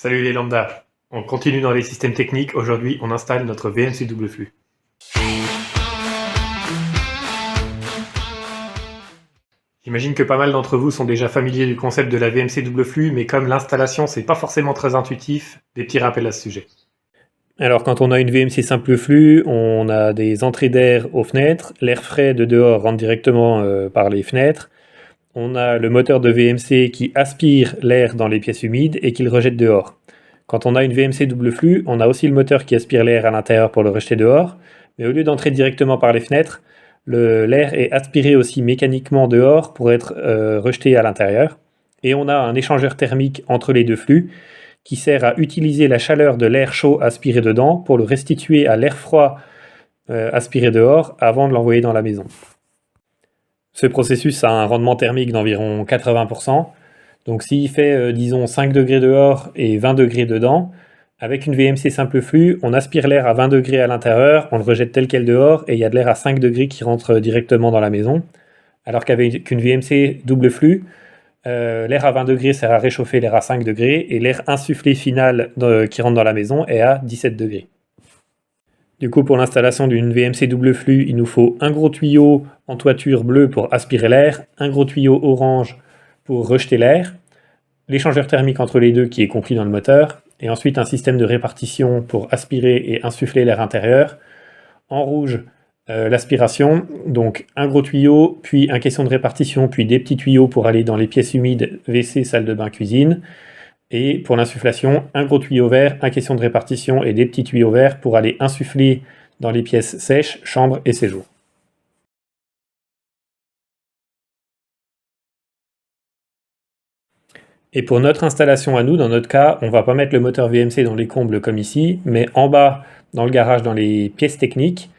Salut les lambda, on continue dans les systèmes techniques, aujourd'hui on installe notre VMC double flux. J'imagine que pas mal d'entre vous sont déjà familiers du concept de la VMC double flux, mais comme l'installation c'est pas forcément très intuitif, des petits rappels à ce sujet. Alors quand on a une VMC simple flux, on a des entrées d'air aux fenêtres, l'air frais de dehors rentre directement par les fenêtres, on a le moteur de VMC qui aspire l'air dans les pièces humides et qui le rejette dehors. Quand on a une VMC double flux, on a aussi le moteur qui aspire l'air à l'intérieur pour le rejeter dehors, mais au lieu d'entrer directement par les fenêtres, l'air est aspiré aussi mécaniquement dehors pour être rejeté à l'intérieur. Et on a un échangeur thermique entre les deux flux qui sert à utiliser la chaleur de l'air chaud aspiré dedans pour le restituer à l'air froid aspiré dehors avant de l'envoyer dans la maison. Ce processus a un rendement thermique d'environ 80%. Donc s'il fait, disons, 5 degrés dehors et 20 degrés dedans, avec une VMC simple flux, on aspire l'air à 20 degrés à l'intérieur, on le rejette tel quel dehors, et il y a de l'air à 5 degrés qui rentre directement dans la maison. Alors qu'avec une VMC double flux, l'air à 20 degrés sert à réchauffer l'air à 5 degrés, et l'air insufflé final qui rentre dans la maison est à 17 degrés. Du coup, pour l'installation d'une VMC double flux, il nous faut un gros tuyau en toiture bleue pour aspirer l'air, un gros tuyau orange pour rejeter l'air, l'échangeur thermique entre les deux qui est compris dans le moteur, et ensuite un système de répartition pour aspirer et insuffler l'air intérieur. En rouge, l'aspiration, donc un gros tuyau, puis un caisson de répartition, puis des petits tuyaux pour aller dans les pièces humides, WC, salle de bain, cuisine. Et pour l'insufflation, un gros tuyau vert, un caisson de répartition et des petits tuyaux verts pour aller insuffler dans les pièces sèches, chambre et séjour. Et pour notre installation à nous, dans notre cas, on ne va pas mettre le moteur VMC dans les combles comme ici, mais en bas, dans le garage, dans les pièces techniques.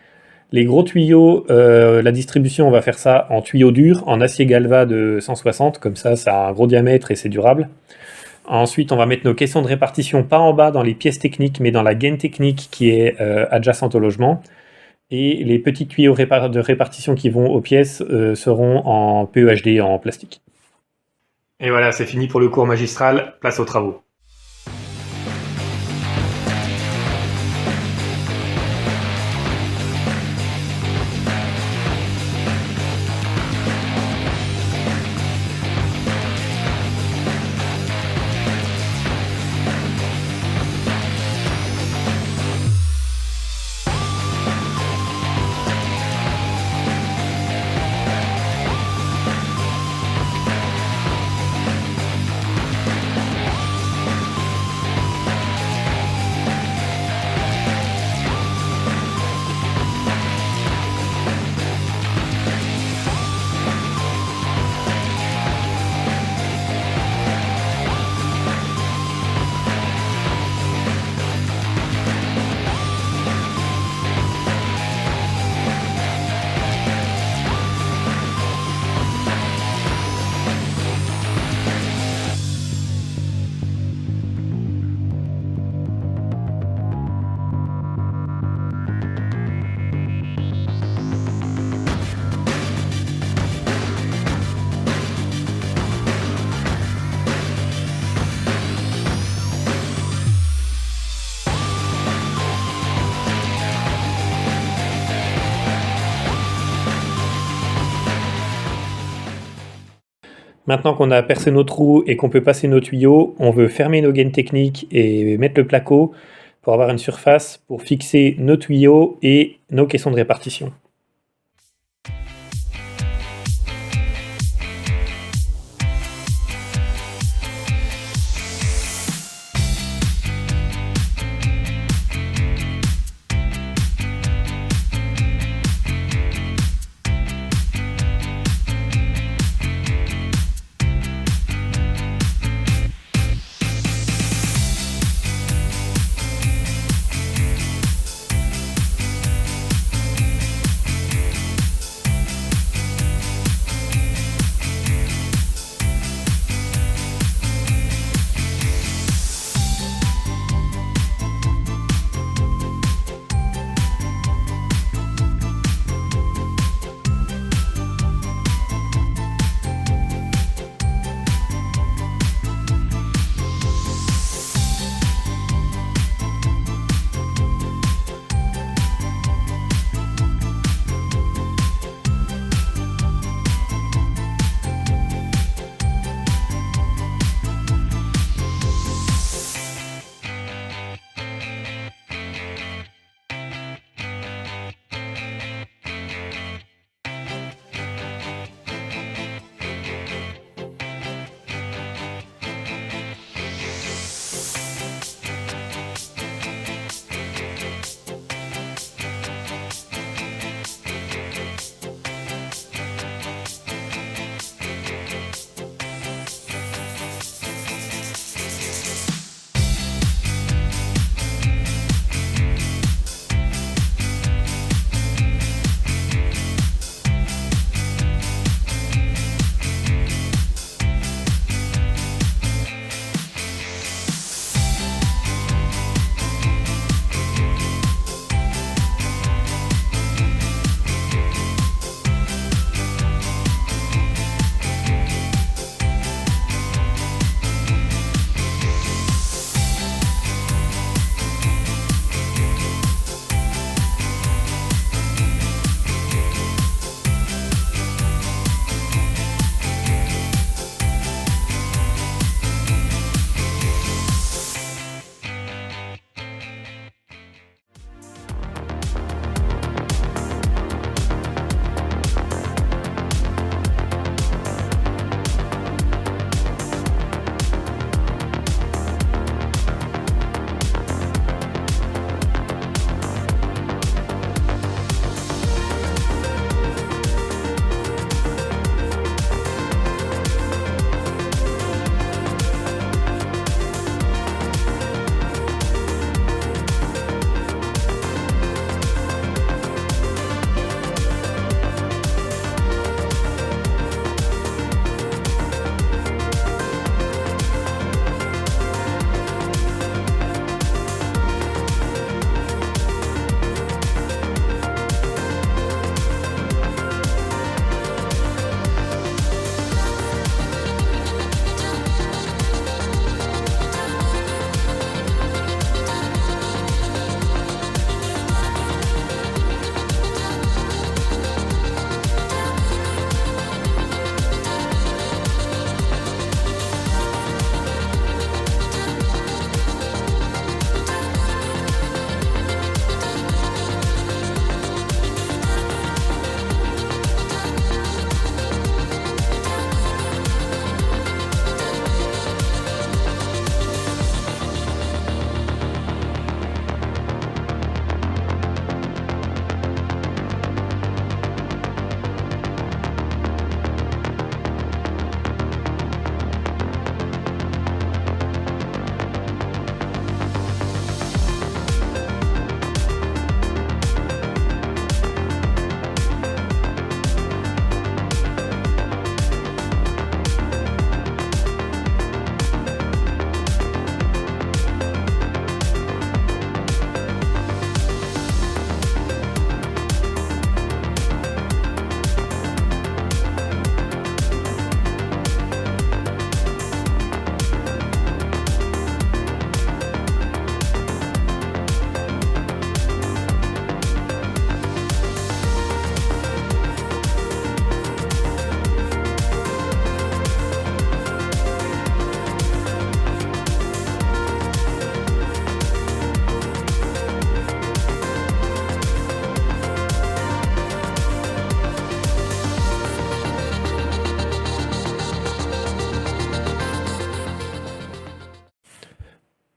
Les gros tuyaux, la distribution, on va faire ça en tuyaux durs, en acier galva de 160, comme ça a un gros diamètre et c'est durable. Ensuite, on va mettre nos caissons de répartition, pas en bas dans les pièces techniques, mais dans la gaine technique qui est adjacente au logement. Et les petits tuyaux de répartition qui vont aux pièces seront en PEHD, en plastique. Et voilà, c'est fini pour le cours magistral, place aux travaux. Maintenant qu'on a percé nos trous et qu'on peut passer nos tuyaux, on veut fermer nos gaines techniques et mettre le placo pour avoir une surface pour fixer nos tuyaux et nos caissons de répartition.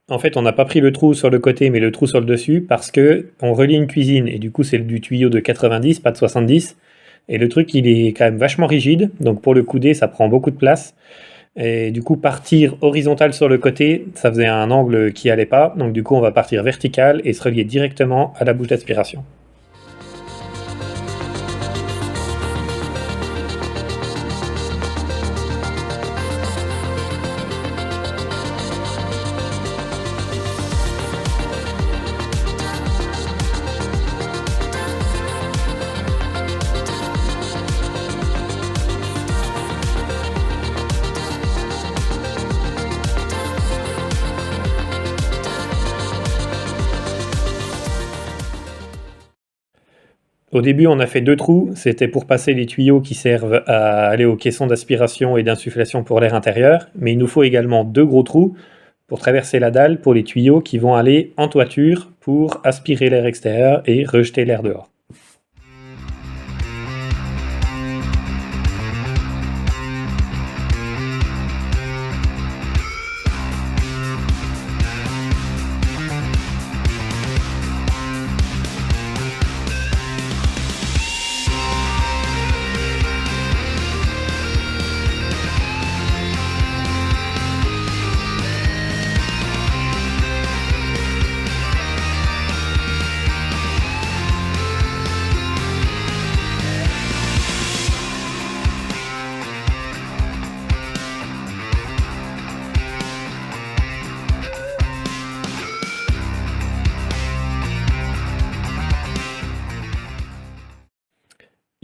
En fait, on n'a pas pris le trou sur le côté, mais le trou sur le dessus, parce que on relie une cuisine, et du coup, c'est du tuyau de 90, pas de 70. Et le truc, il est quand même vachement rigide, donc pour le couder, ça prend beaucoup de place. Et du coup, partir horizontal sur le côté, ça faisait un angle qui allait pas. Donc du coup, on va partir vertical et se relier directement à la bouche d'aspiration. Au début, on a fait 2 trous, c'était pour passer les tuyaux qui servent à aller aux caissons d'aspiration et d'insufflation pour l'air intérieur, mais il nous faut également 2 gros trous pour traverser la dalle pour les tuyaux qui vont aller en toiture pour aspirer l'air extérieur et rejeter l'air dehors.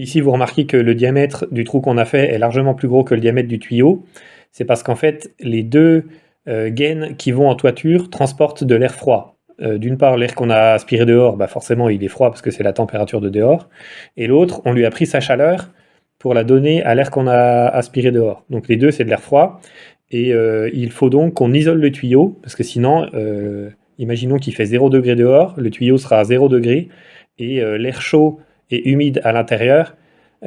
Ici, vous remarquez que le diamètre du trou qu'on a fait est largement plus gros que le diamètre du tuyau. C'est parce qu'en fait, les deux gaines qui vont en toiture transportent de l'air froid. D'une part, l'air qu'on a aspiré dehors, bah forcément, il est froid parce que c'est la température de dehors. Et l'autre, on lui a pris sa chaleur pour la donner à l'air qu'on a aspiré dehors. Donc les deux, c'est de l'air froid. Et il faut donc qu'on isole le tuyau, parce que sinon, imaginons qu'il fait 0 degré dehors, le tuyau sera à 0 degré, et l'air chaud et humide à l'intérieur,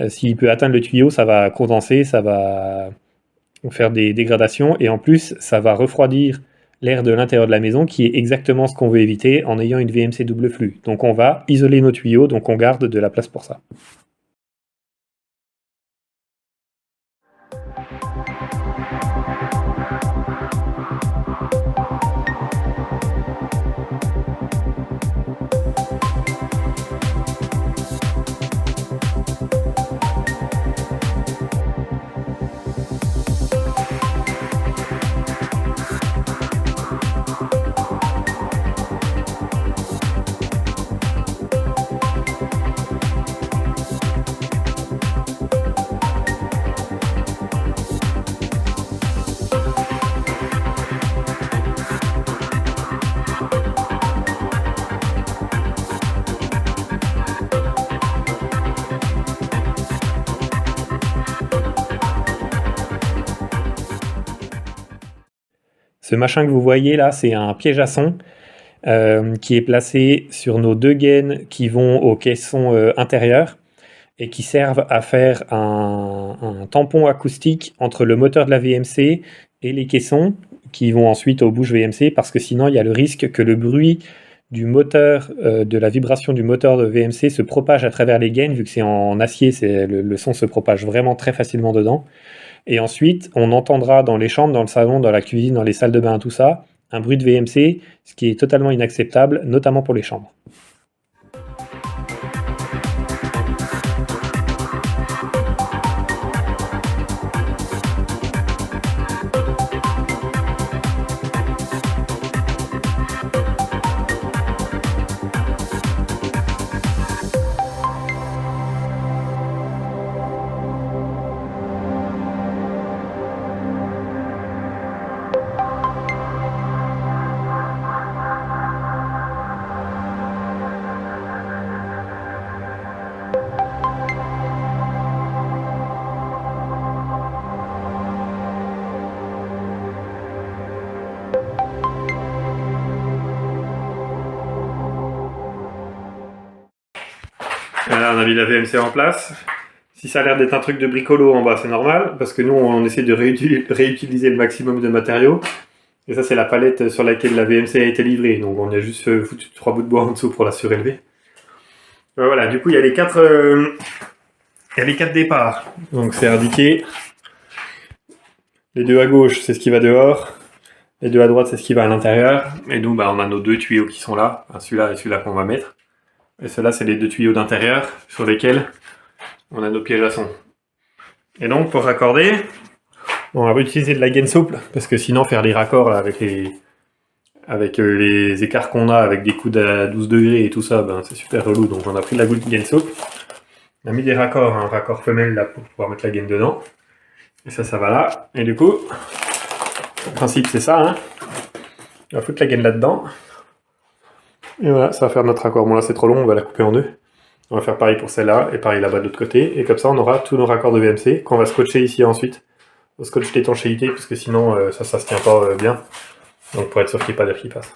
s'il peut atteindre le tuyau, ça va condenser, ça va faire des dégradations, et en plus, ça va refroidir l'air de l'intérieur de la maison, qui est exactement ce qu'on veut éviter en ayant une VMC double flux. Donc on va isoler nos tuyaux, donc on garde de la place pour ça. Ce machin que vous voyez là, c'est un piège à son qui est placé sur nos deux gaines qui vont aux caissons intérieurs et qui servent à faire un tampon acoustique entre le moteur de la VMC et les caissons qui vont ensuite aux bouches VMC, parce que sinon il y a le risque que le bruit du moteur, de la vibration du moteur de VMC se propage à travers les gaines. Vu que c'est en acier, le son se propage vraiment très facilement dedans. Et ensuite, on entendra dans les chambres, dans le salon, dans la cuisine, dans les salles de bain, tout ça, un bruit de VMC, ce qui est totalement inacceptable, notamment pour les chambres. Voilà, on a mis la VMC en place. Si ça a l'air d'être un truc de bricolo en bas, c'est normal, parce que nous, on essaie de réutiliser le maximum de matériaux. Et ça, c'est la palette sur laquelle la VMC a été livrée. Donc on a juste foutu 3 bouts de bois en dessous pour la surélever. Voilà, du coup, il y a les 4 départs. Donc c'est indiqué. Les 2 à gauche, c'est ce qui va dehors. Les 2 à droite, c'est ce qui va à l'intérieur. Et nous, on a nos 2 tuyaux qui sont là. Celui-là et celui-là qu'on va mettre. Et ceux-là, c'est les 2 tuyaux d'intérieur sur lesquels on a nos pièges à son. Et donc, pour raccorder, on va utiliser de la gaine souple, parce que sinon, faire les raccords là, avec les écarts qu'on a, avec des coudes à 12 degrés et tout ça, c'est super relou. Donc, on a pris de la gaine souple. On a mis des raccords, un raccord femelle là pour pouvoir mettre la gaine dedans. Et ça va là. Et du coup, le principe, c'est ça. Hein. On va foutre la gaine là-dedans. Et voilà, ça va faire notre raccord. Bon, là, c'est trop long, on va la couper en 2. On va faire pareil pour celle-là, et pareil là-bas de l'autre côté. Et comme ça, on aura tous nos raccords de VMC qu'on va scotcher ici ensuite. Au scotch d'étanchéité, parce que sinon, ça se tient pas bien. Donc, pour être sûr qu'il n'y ait pas d'air qui passe.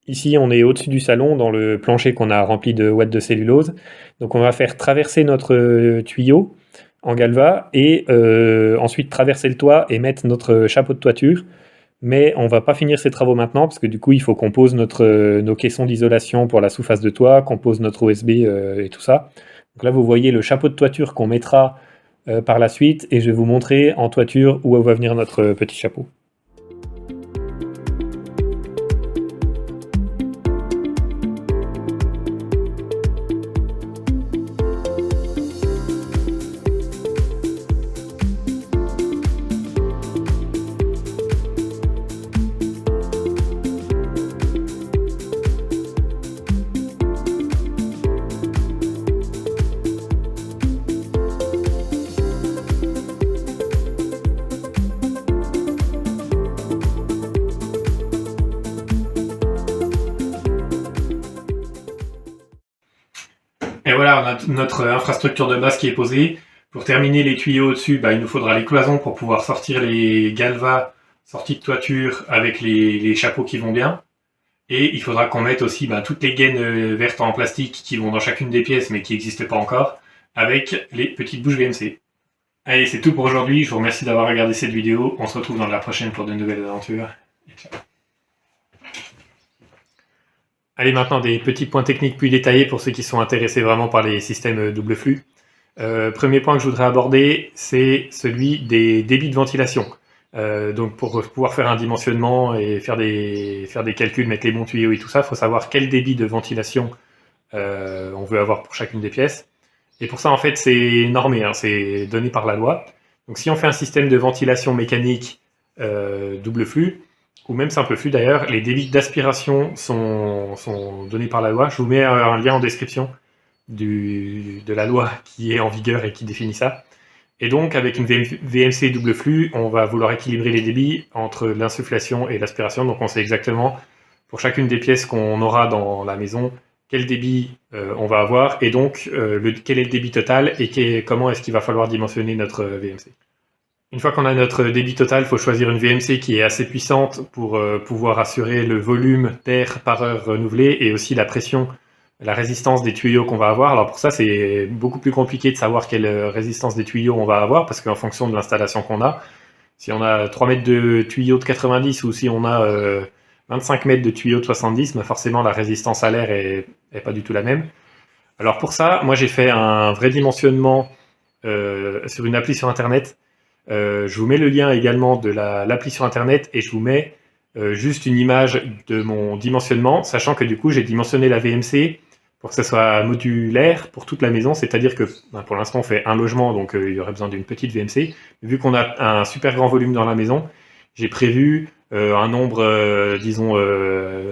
Ici, on est au-dessus du salon, dans le plancher qu'on a rempli de ouates de cellulose. Donc on va faire traverser notre tuyau en galva et ensuite traverser le toit et mettre notre chapeau de toiture. Mais on va pas finir ces travaux maintenant, parce que du coup, il faut qu'on pose nos caissons d'isolation pour la sous-face de toit, qu'on pose notre OSB et tout ça. Donc là, vous voyez le chapeau de toiture qu'on mettra par la suite, et je vais vous montrer en toiture où va venir notre petit chapeau. Et voilà, on a notre infrastructure de base qui est posée. Pour terminer les tuyaux au-dessus, il nous faudra les cloisons pour pouvoir sortir les galvas sorties de toiture avec les chapeaux qui vont bien. Et il faudra qu'on mette aussi toutes les gaines vertes en plastique qui vont dans chacune des pièces mais qui n'existent pas encore, avec les petites bouches VMC. Allez, c'est tout pour aujourd'hui. Je vous remercie d'avoir regardé cette vidéo. On se retrouve dans la prochaine pour de nouvelles aventures. Et ciao. Allez, maintenant des petits points techniques plus détaillés pour ceux qui sont intéressés vraiment par les systèmes double flux. Premier point que je voudrais aborder, c'est celui des débits de ventilation. Donc pour pouvoir faire un dimensionnement et faire des calculs, mettre les bons tuyaux et tout ça, il faut savoir quel débit de ventilation on veut avoir pour chacune des pièces. Et pour ça, en fait, c'est normé, hein, c'est donné par la loi. Donc si on fait un système de ventilation mécanique double flux, ou même simple flux d'ailleurs, les débits d'aspiration sont donnés par la loi. Je vous mets un lien en description de la loi qui est en vigueur et qui définit ça. Et donc, avec une VMC double flux, on va vouloir équilibrer les débits entre l'insufflation et l'aspiration. Donc, on sait exactement, pour chacune des pièces qu'on aura dans la maison, quel débit on va avoir, et donc quel est le débit total, et comment est-ce qu'il va falloir dimensionner notre VMC. Une fois qu'on a notre débit total, il faut choisir une VMC qui est assez puissante pour pouvoir assurer le volume d'air par heure renouvelé, et aussi la pression, la résistance des tuyaux qu'on va avoir. Alors pour ça, c'est beaucoup plus compliqué de savoir quelle résistance des tuyaux on va avoir, parce qu'en fonction de l'installation qu'on a, si on a 3 mètres de tuyaux de 90 ou si on a 25 mètres de tuyaux de 70, bah forcément la résistance à l'air est pas du tout la même. Alors pour ça, moi j'ai fait un vrai dimensionnement sur une appli sur internet. Je vous mets le lien également de l'appli sur internet, et je vous mets juste une image de mon dimensionnement, sachant que du coup j'ai dimensionné la VMC pour que ça soit modulaire pour toute la maison, c'est-à-dire que pour l'instant on fait un logement, donc il y aurait besoin d'une petite VMC. Vu qu'on a un super grand volume dans la maison, j'ai prévu un nombre, disons,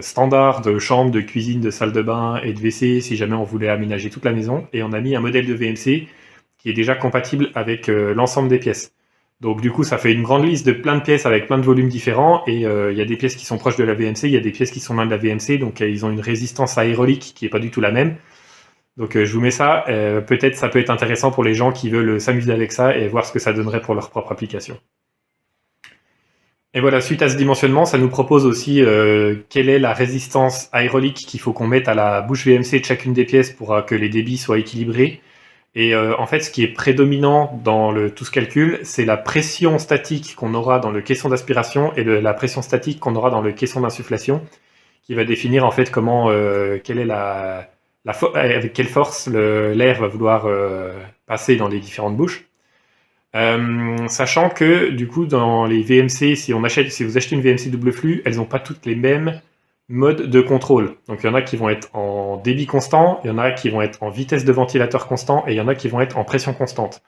standard de chambres, de cuisine, de salle de bain et de WC si jamais on voulait aménager toute la maison. Et on a mis un modèle de VMC qui est déjà compatible avec l'ensemble des pièces. Donc du coup, ça fait une grande liste de plein de pièces avec plein de volumes différents, et il y a des pièces qui sont proches de la VMC, il y a des pièces qui sont loin de la VMC, donc ils ont une résistance aérolique qui est pas du tout la même. Donc je vous mets ça, peut-être ça peut être intéressant pour les gens qui veulent s'amuser avec ça et voir ce que ça donnerait pour leur propre application. Et voilà, suite à ce dimensionnement, ça nous propose aussi quelle est la résistance aérolique qu'il faut qu'on mette à la bouche VMC de chacune des pièces pour que les débits soient équilibrés. Et en fait, ce qui est prédominant dans tout ce calcul, c'est la pression statique qu'on aura dans le caisson d'aspiration et la pression statique qu'on aura dans le caisson d'insufflation, qui va définir en fait comment, quelle est avec quelle force l'air va vouloir passer dans les différentes bouches. Sachant que du coup, dans les VMC, si vous achetez une VMC double flux, elles n'ont pas toutes les mêmes mode de contrôle. Donc il y en a qui vont être en débit constant, il y en a qui vont être en vitesse de ventilateur constant, et il y en a qui vont être en pression constante.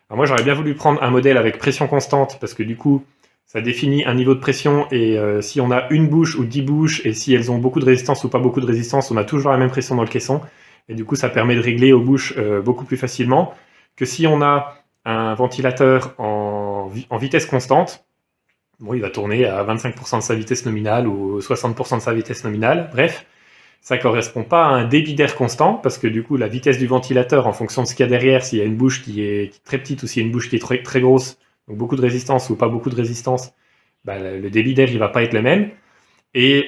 Alors moi j'aurais bien voulu prendre un modèle avec pression constante, parce que du coup ça définit un niveau de pression, et si on a une bouche ou 10 bouches, et si elles ont beaucoup de résistance ou pas beaucoup de résistance, on a toujours la même pression dans le caisson, et du coup ça permet de régler aux bouches beaucoup plus facilement que si on a un ventilateur en vitesse constante. Bon, il va tourner à 25% de sa vitesse nominale ou 60% de sa vitesse nominale. Bref, ça ne correspond pas à un débit d'air constant, parce que du coup, la vitesse du ventilateur, en fonction de ce qu'il y a derrière, s'il y a une bouche qui est très petite ou s'il y a une bouche qui est très, très grosse, donc beaucoup de résistance ou pas beaucoup de résistance, bah, le débit d'air il va pas être le même. Et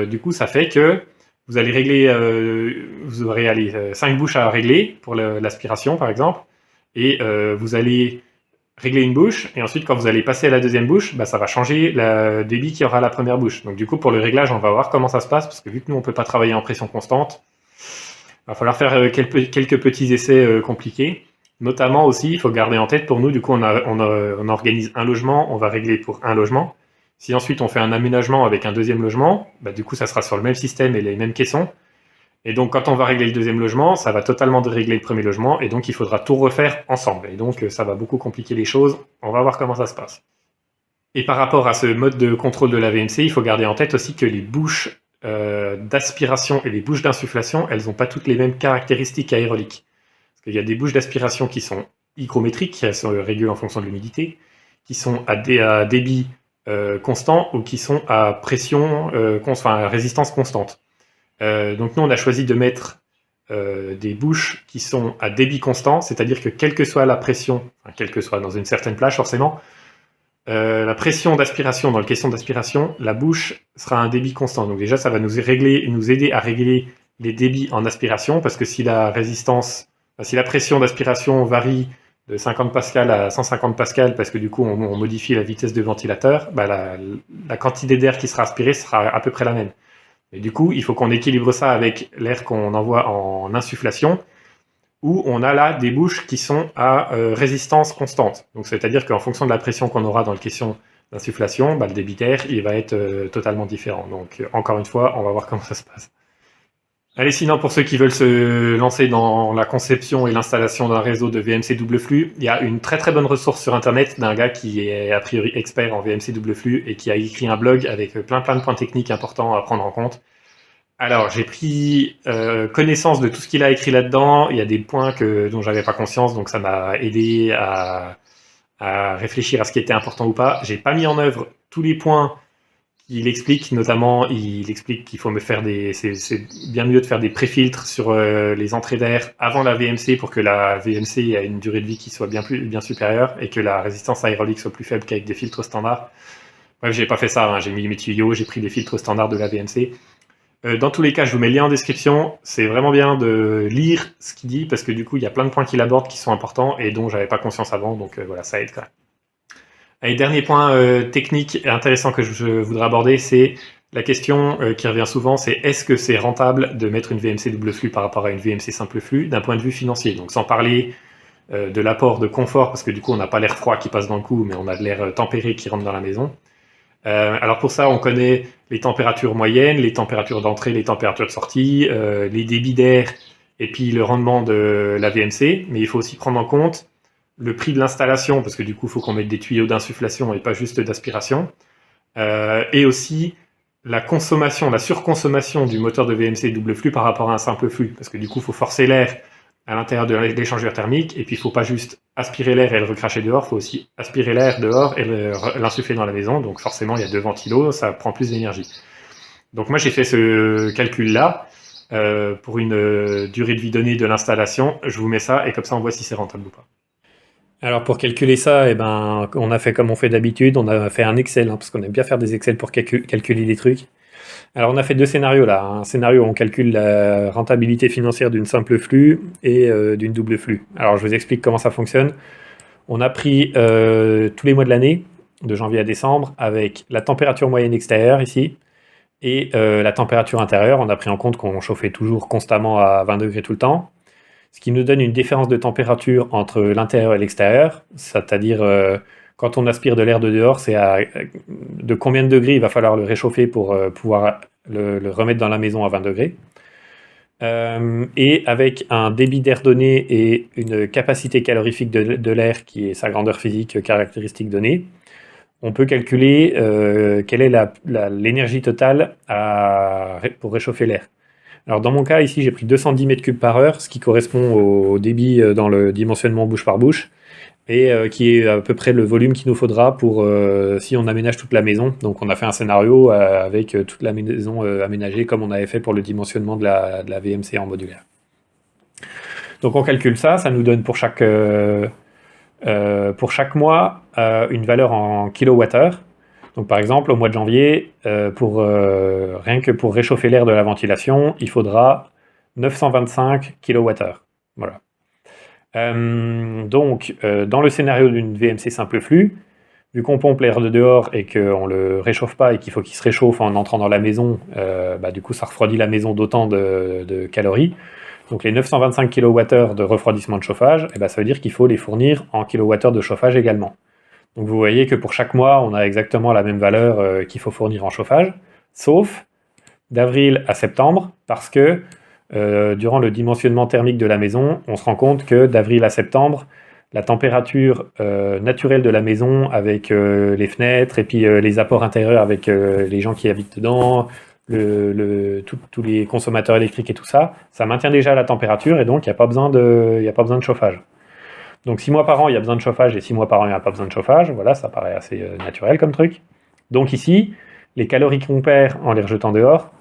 du coup, ça fait que vous allez régler, vous aurez 5 bouches à régler pour l'aspiration, par exemple, et vous allez régler une bouche, et ensuite quand vous allez passer à la deuxième bouche, bah, ça va changer le débit qu'il y aura à la première bouche. Donc du coup pour le réglage, on va voir comment ça se passe, parce que vu que nous on peut pas travailler en pression constante, il va falloir faire quelques petits essais compliqués. Notamment aussi, il faut garder en tête, pour nous, du coup on organise un logement, on va régler pour un logement. Si ensuite on fait un aménagement avec un deuxième logement, bah, du coup ça sera sur le même système et les mêmes caissons. Et donc, quand on va régler le deuxième logement, ça va totalement dérégler le premier logement, et donc il faudra tout refaire ensemble. Et donc, ça va beaucoup compliquer les choses. On va voir comment ça se passe. Et par rapport à ce mode de contrôle de la VMC, il faut garder en tête aussi que les bouches d'aspiration et les bouches d'insufflation, elles n'ont pas toutes les mêmes caractéristiques aéroliques. Parce qu'il y a des bouches d'aspiration qui sont hygrométriques, qui sont régulées en fonction de l'humidité, qui sont à débit constant, ou qui sont à pression, à résistance constante. Donc nous on a choisi de mettre des bouches qui sont à débit constant, c'est-à-dire que quelle que soit la pression, quelle que soit dans une certaine plage forcément, la pression d'aspiration dans le caisson d'aspiration, la bouche sera à un débit constant. Donc déjà ça va nous aider à régler les débits en aspiration, parce que si la pression d'aspiration varie de 50 pascal à 150 pascal, parce que du coup on modifie la vitesse de ventilateur, bah, la quantité d'air qui sera aspirée sera à peu près la même. Et du coup, il faut qu'on équilibre ça avec l'air qu'on envoie en insufflation, où on a là des bouches qui sont à résistance constante. Donc, c'est-à-dire qu'en fonction de la pression qu'on aura dans le caisson d'insufflation, bah, le débit d'air il va être totalement différent. Donc, encore une fois, on va voir comment ça se passe. Allez, sinon, pour ceux qui veulent se lancer dans la conception et l'installation d'un réseau de VMC double flux, il y a une très très bonne ressource sur Internet d'un gars qui est a priori expert en VMC double flux et qui a écrit un blog avec plein de points techniques importants à prendre en compte. Alors, j'ai pris connaissance de tout ce qu'il a écrit là-dedans. Il y a des points dont j'avais pas conscience, donc ça m'a aidé à réfléchir à ce qui était important ou pas. J'ai pas mis en œuvre tous les points qu'il explique, notamment, il explique qu'il faut c'est bien mieux de faire des pré-filtres sur les entrées d'air avant la VMC pour que la VMC ait une durée de vie qui soit bien supérieure et que la résistance aérolique soit plus faible qu'avec des filtres standards. Bref, j'ai pas fait ça, hein. J'ai mis mes tuyaux, j'ai pris des filtres standards de la VMC. Dans tous les cas, je vous mets le lien en description. C'est vraiment bien de lire ce qu'il dit parce que du coup, il y a plein de points qu'il aborde qui sont importants et dont j'avais pas conscience avant. Donc voilà, ça aide quand même. Et dernier point technique et intéressant que je voudrais aborder, c'est la question qui revient souvent, c'est est-ce que c'est rentable de mettre une VMC double flux par rapport à une VMC simple flux d'un point de vue financier. Donc sans parler de l'apport de confort, parce que du coup on n'a pas l'air froid qui passe dans le cou, mais on a de l'air tempéré qui rentre dans la maison. Alors pour ça, on connaît les températures moyennes, les températures d'entrée, les températures de sortie, les débits d'air et puis le rendement de la VMC. Mais il faut aussi prendre en compte le prix de l'installation, parce que du coup, il faut qu'on mette des tuyaux d'insufflation et pas juste d'aspiration. Et aussi la consommation, la surconsommation du moteur de VMC double flux par rapport à un simple flux. Parce que du coup, il faut forcer l'air à l'intérieur de l'échangeur thermique, et puis il ne faut pas juste aspirer l'air et le recracher dehors, il faut aussi aspirer l'air dehors et l'insuffler dans la maison. Donc forcément, il y a 2 ventilos, ça prend plus d'énergie. Donc moi, j'ai fait ce calcul-là pour une durée de vie donnée de l'installation. Je vous mets ça, et comme ça, on voit si c'est rentable ou pas. Alors pour calculer ça, on a fait comme on fait d'habitude, on a fait un Excel, hein, parce qu'on aime bien faire des Excel pour calculer des trucs. Alors on a fait 2 scénarios là. Un scénario où on calcule la rentabilité financière d'une simple flux et d'une double flux. Alors je vous explique comment ça fonctionne. On a pris tous les mois de l'année, de janvier à décembre, avec la température moyenne extérieure ici, et la température intérieure. On a pris en compte qu'on chauffait toujours constamment à 20 degrés tout le temps, ce qui nous donne une différence de température entre l'intérieur et l'extérieur, c'est-à-dire quand on aspire de l'air de dehors, de combien de degrés il va falloir le réchauffer pour pouvoir le remettre dans la maison à 20 degrés. Et avec un débit d'air donné et une capacité calorifique de l'air qui est sa grandeur physique caractéristique donnée, on peut calculer quelle est l'énergie totale pour réchauffer l'air. Alors dans mon cas, ici, j'ai pris 210 mètres cubes par heure, ce qui correspond au débit dans le dimensionnement bouche par bouche, et qui est à peu près le volume qu'il nous faudra pour si on aménage toute la maison. Donc on a fait un scénario avec toute la maison aménagée comme on avait fait pour le dimensionnement de la VMC en modulaire. Donc on calcule ça, ça nous donne pour chaque mois une valeur en kilowattheure. Donc par exemple, au mois de janvier, rien que pour réchauffer l'air de la ventilation, il faudra 925 kWh. Voilà. Dans le scénario d'une VMC simple flux, vu qu'on pompe l'air de dehors et qu'on ne le réchauffe pas et qu'il faut qu'il se réchauffe en entrant dans la maison, du coup ça refroidit la maison d'autant de calories. Donc les 925 kWh de refroidissement de chauffage, ça veut dire qu'il faut les fournir en kWh de chauffage également. Donc vous voyez que pour chaque mois, on a exactement la même valeur qu'il faut fournir en chauffage, sauf d'avril à septembre, parce que durant le dimensionnement thermique de la maison, on se rend compte que d'avril à septembre, la température naturelle de la maison, avec les fenêtres et puis les apports intérieurs avec les gens qui habitent dedans, tous les consommateurs électriques et tout ça, ça maintient déjà la température et donc il n'y a pas besoin de chauffage. Donc 6 mois par an, il y a besoin de chauffage, et 6 mois par an, il n'y a pas besoin de chauffage. Voilà, ça paraît assez naturel comme truc. Donc ici, les calories qu'on perd en les rejetant dehors,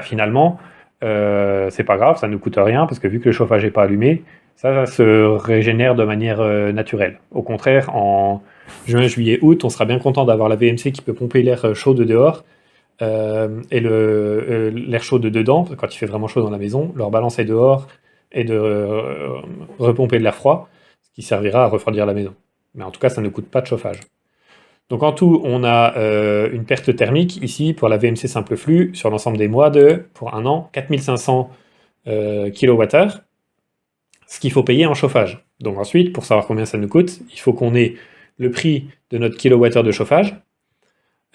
finalement, c'est pas grave, ça ne nous coûte rien, parce que vu que le chauffage n'est pas allumé, ça se régénère de manière naturelle. Au contraire, en juin, juillet, août, on sera bien content d'avoir la VMC qui peut pomper l'air chaud de dehors, et l'air chaud de dedans, quand il fait vraiment chaud dans la maison, le rebalancer dehors et de repomper de l'air froid, qui servira à refroidir la maison. Mais en tout cas, ça ne coûte pas de chauffage. Donc en tout, on a une perte thermique ici pour la VMC simple flux sur l'ensemble des mois pour un an, 4500 kWh, ce qu'il faut payer en chauffage. Donc ensuite, pour savoir combien ça nous coûte, il faut qu'on ait le prix de notre kilowattheure de chauffage,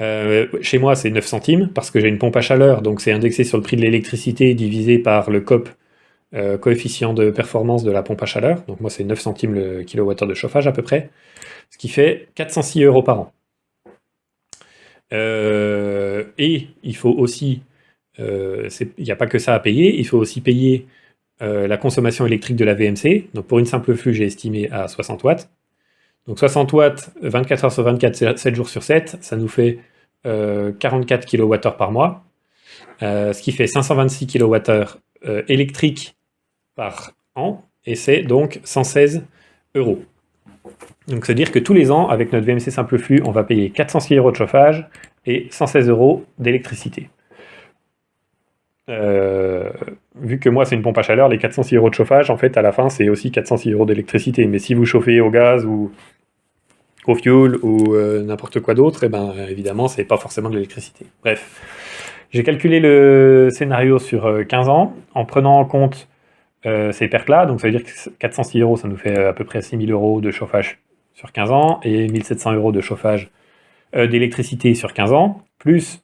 Chez moi, c'est 9 centimes parce que j'ai une pompe à chaleur, donc c'est indexé sur le prix de l'électricité divisé par le COP, coefficient de performance de la pompe à chaleur. Donc moi, c'est 9 centimes le kilowattheure de chauffage à peu près, ce qui fait 406 euros par an. Et il faut aussi, il n'y a pas que ça à payer, il faut aussi payer la consommation électrique de la VMC. Donc pour une simple flux, j'ai estimé à 60 watts. Donc 60 watts, 24 heures sur 24, 7 jours sur 7, ça nous fait 44 kWh par mois, ce qui fait 526 kWh électriques par an, et c'est donc 116 euros. Donc c'est-à-dire que tous les ans, avec notre VMC simple flux, on va payer 406 euros de chauffage et 116 euros d'électricité. Vu que moi c'est une pompe à chaleur, les 406 euros de chauffage, en fait à la fin c'est aussi 406 euros d'électricité. Mais si vous chauffez au gaz ou au fuel ou n'importe quoi d'autre, et ben évidemment c'est pas forcément de l'électricité. Bref, j'ai calculé le scénario sur 15 ans en prenant en compte ces pertes-là, donc ça veut dire que 406 euros ça nous fait à peu près 6000 euros de chauffage sur 15 ans et 1700 euros de chauffage d'électricité sur 15 ans, plus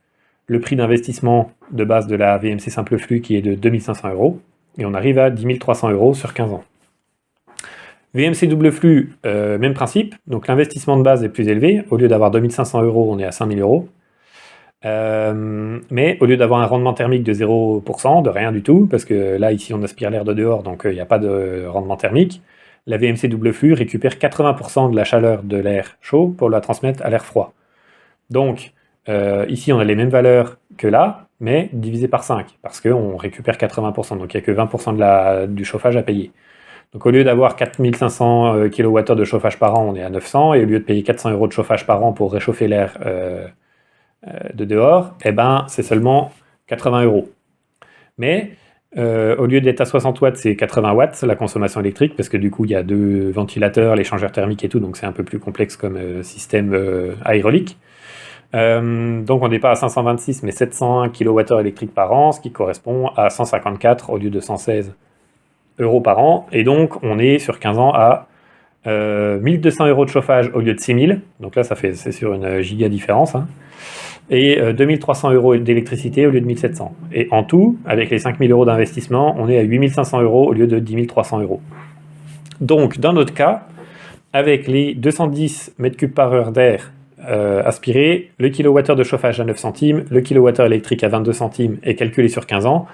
le prix d'investissement de base de la VMC simple flux qui est de 2500 euros, et on arrive à 10 300 euros sur 15 ans. VMC double flux, même principe, donc l'investissement de base est plus élevé, au lieu d'avoir 2500 euros, on est à 5000 euros. Mais au lieu d'avoir un rendement thermique de 0%, de rien du tout, parce que là, ici, on aspire l'air de dehors, donc il n'y a pas de rendement thermique, la VMC double flux récupère 80% de la chaleur de l'air chaud pour la transmettre à l'air froid. Donc, ici, on a les mêmes valeurs que là, mais divisé par 5, parce qu'on récupère 80%, donc il n'y a que 20% du chauffage à payer. Donc au lieu d'avoir 4500 kWh de chauffage par an, on est à 900, et au lieu de payer 400 euros de chauffage par an pour réchauffer l'air de dehors, eh ben, c'est seulement 80 euros. Mais au lieu d'être à 60 watts, c'est 80 watts la consommation électrique, parce que du coup, il y a 2 ventilateurs, l'échangeur thermique et tout, donc c'est un peu plus complexe comme système aérolique. Donc on n'est pas à 526, mais 701 kWh électriques par an, ce qui correspond à 154 au lieu de 116 euros par an. Et donc on est sur 15 ans à 1200 euros de chauffage au lieu de 6000. Donc là, c'est sur une giga différence. Hein. Et 2300 euros d'électricité au lieu de 1700. Et en tout, avec les 5000 euros d'investissement, on est à 8500 euros au lieu de 10 300 euros. Donc, dans notre cas, avec les 210 m3 par heure d'air aspiré, le kilowattheure de chauffage à 9 centimes, le kilowattheure électrique à 22 centimes et calculé sur 15 ans,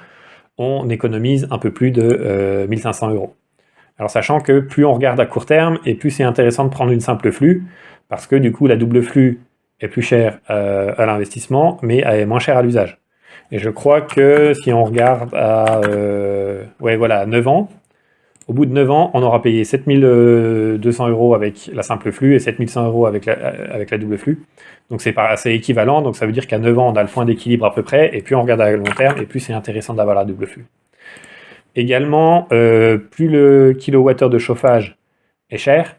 on économise un peu plus de 1500 euros. Alors sachant que plus on regarde à court terme et plus c'est intéressant de prendre une simple flux, parce que du coup la double flux est plus chère à l'investissement, mais est moins chère à l'usage. Et je crois que si on regarde à 9 ans, au bout de 9 ans, on aura payé 7200 euros avec la simple flux et 7100 euros avec la double flux. Donc c'est équivalent, donc ça veut dire qu'à 9 ans, on a le point d'équilibre à peu près, et plus on regarde à long terme, et plus c'est intéressant d'avoir la double flux. Également, plus le kilowattheure de chauffage est cher,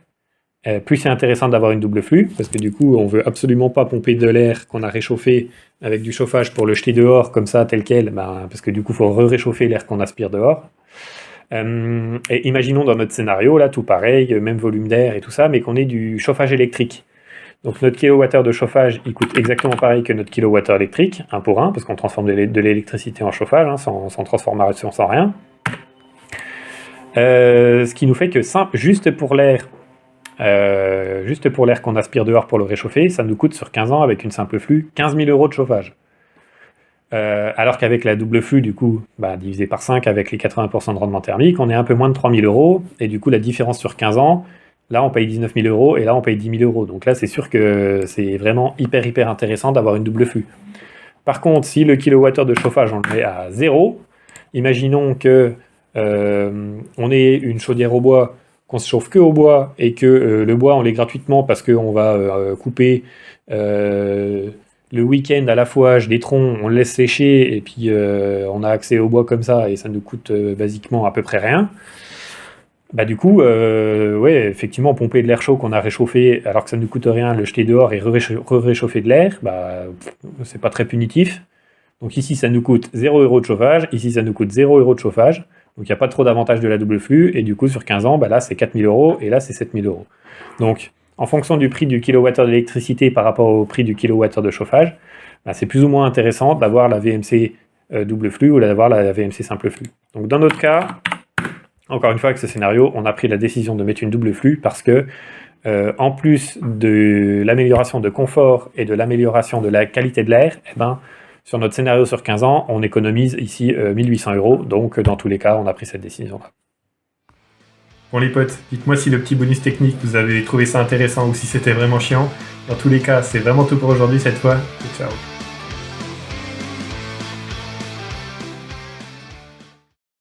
plus c'est intéressant d'avoir une double flux, parce que du coup, on veut absolument pas pomper de l'air qu'on a réchauffé avec du chauffage pour le jeter dehors comme ça, tel quel, parce que du coup, il faut réchauffer l'air qu'on aspire dehors. Et imaginons dans notre scénario, là, tout pareil, même volume d'air et tout ça, mais qu'on ait du chauffage électrique. Donc notre kilowattheure de chauffage, il coûte exactement pareil que notre kilowattheure électrique, 1 pour 1, parce qu'on transforme de l'électricité en chauffage, hein, sans transformation, sans rien. Ce qui nous fait que juste pour l'air qu'on aspire dehors pour le réchauffer, ça nous coûte sur 15 ans, avec une simple flux, 15 000 euros de chauffage. Alors qu'avec la double flux, du coup, divisé par 5 avec les 80% de rendement thermique, on est un peu moins de 3 000 euros, et du coup la différence sur 15 ans, là on paye 19 000 euros, et là on paye 10 000 euros. Donc là c'est sûr que c'est vraiment hyper intéressant d'avoir une double flux. Par contre, si le kilowattheure de chauffage on le met à 0, imaginons que on ait une chaudière au bois, qu'on se chauffe que au bois, et que le bois on l'ait gratuitement parce qu'on va couper le week-end à la fouage des troncs, on le laisse sécher, et puis on a accès au bois comme ça, et ça nous coûte basiquement à peu près rien. Du coup, effectivement, pomper de l'air chaud qu'on a réchauffé, alors que ça ne nous coûte rien, le jeter dehors et réchauffer de l'air, c'est pas très punitif. Donc ici, ça nous coûte 0 euros de chauffage, ici, ça nous coûte 0 euros de chauffage, donc il n'y a pas trop d'avantage de la double flux, et du coup, sur 15 ans, là, c'est 4 000 euros, et là, c'est 7 000 euros. Donc, en fonction du prix du kilowattheure d'électricité par rapport au prix du kilowattheure de chauffage, c'est plus ou moins intéressant d'avoir la VMC double flux ou d'avoir la VMC simple flux. Donc dans notre cas, encore une fois avec ce scénario, on a pris la décision de mettre une double flux parce que en plus de l'amélioration de confort et de l'amélioration de la qualité de l'air, sur notre scénario sur 15 ans, on économise ici 1800 €. Donc dans tous les cas, on a pris cette décision-là. Bon les potes, dites-moi si le petit bonus technique, vous avez trouvé ça intéressant ou si c'était vraiment chiant. Dans tous les cas, c'est vraiment tout pour aujourd'hui cette fois. Ciao.